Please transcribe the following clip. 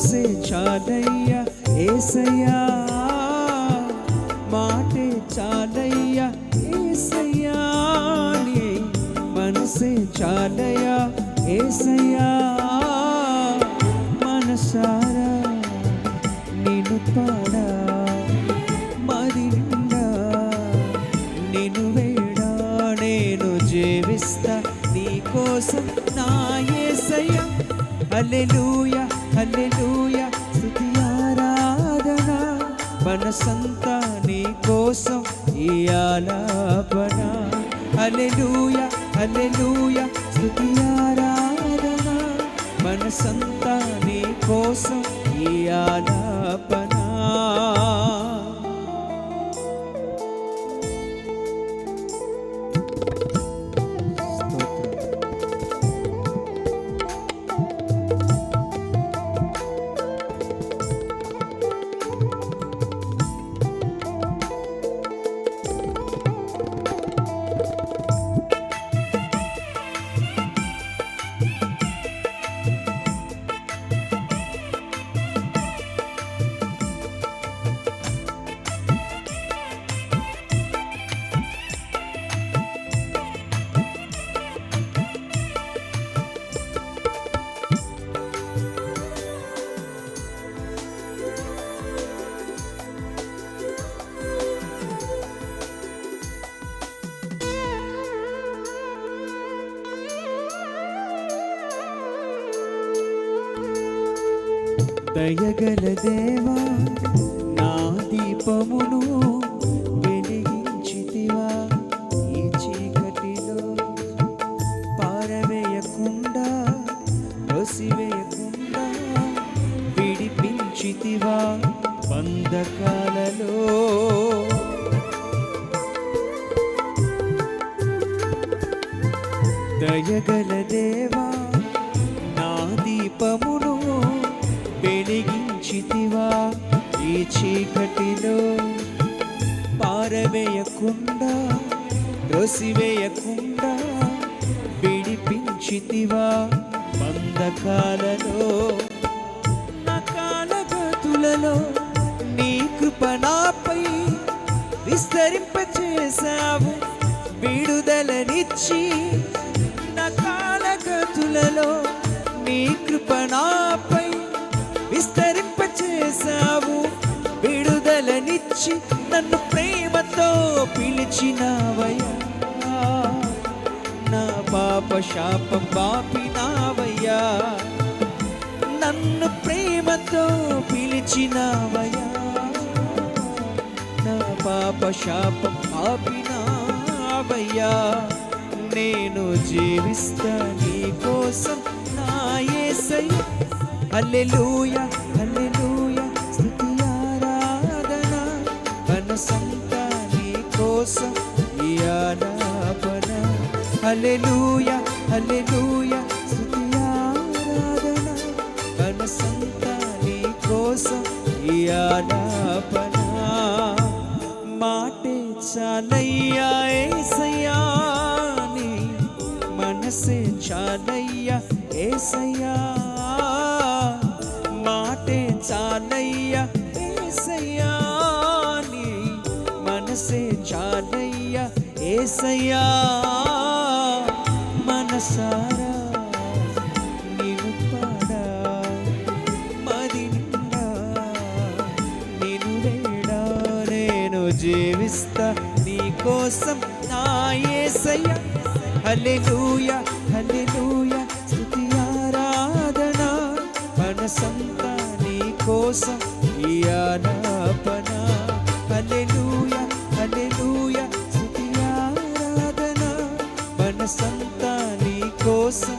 మనసే చాలయ్యా యేసయ్యా, మాటే చాలయ్యా యేసయ్యా, నీ మనసే చాలయ్యా యేసయ్యా, మనసారా నిన్ను పాడా, మది నిండా నిన్ను వేడా, నేను జీవిస్తా నీ కోసం నా యేసయ్యా. హల్లెలూయా హల్లెలూయా స్తుతి ఆరాధన, మనసంతా నీ కోసం ఈ ఆలాపన. హల్లెలూయా హల్లెలూయా స్తుతి ఆరాధన, మనసంతా నీ కోసం ఈ ఆలాపన. దయగల దేవా నా దీపమును వెలిగించితివా, ఈ చీకటిలో పారవేయకుండా తోసివేయకుండా విడిపించితివా, బంధకాలలో దయగల దేవా నా దీపమును వెలిగించితివా, ఈ చీకటిలో పారవేయకుండా త్రోసివేయకుండా విడిపించితివా, బంధకాలలో నా కాలగతులలో నీ కృప నాపై విస్తరింపచేశావు, విడుదలనిచ్చి నా కాలగతులలో నీ కృప నాపై విస్తరింపచేశావు, విడుదలనిచ్చి నన్ను ప్రేమతో పిలిచినావయ్యా, నా పాప శాపం బాపినావయ్యా, నన్ను ప్రేమతో పిలిచినావయ్యా, నా పాప శాపం బాపినావయ్యా, నేను జీవిస్తా నీ కోసం నా యేసయ్యా. హల్లెలూయా హల్లెలూయా స్తుతి ఆరాధన, మనసంతా నీ కోసం ఈ ఆలాపన. హల్లెలూయా హల్లెలూయా స్తుతి ఆరాధన, మనసంతా నీ కోసం ఈ ఆలాపన. మాటే చాలయ్యా యేసయ్యా, నీ మనసే చాలయ్యా యేసయ్యా, మాటే చాలయ్యా యేసయ్యా, నీ మనసే చాలయ్యా యేసయ్యా, మనసారా నిన్ను పాడా, మది నిండా నిన్ను వేడా, నేను జీవిస్తా నీ కోసం నా యేసయ్యా. హల్లెలూయా హల్లెలూయా స్తుతి ఆరాధన, మనసంతా నీ కోసం ఈ ఆలాపన. హల్లెలూయా హల్లెలూయా స్తుతి ఆరాధన, మనసంతా నీ కోసం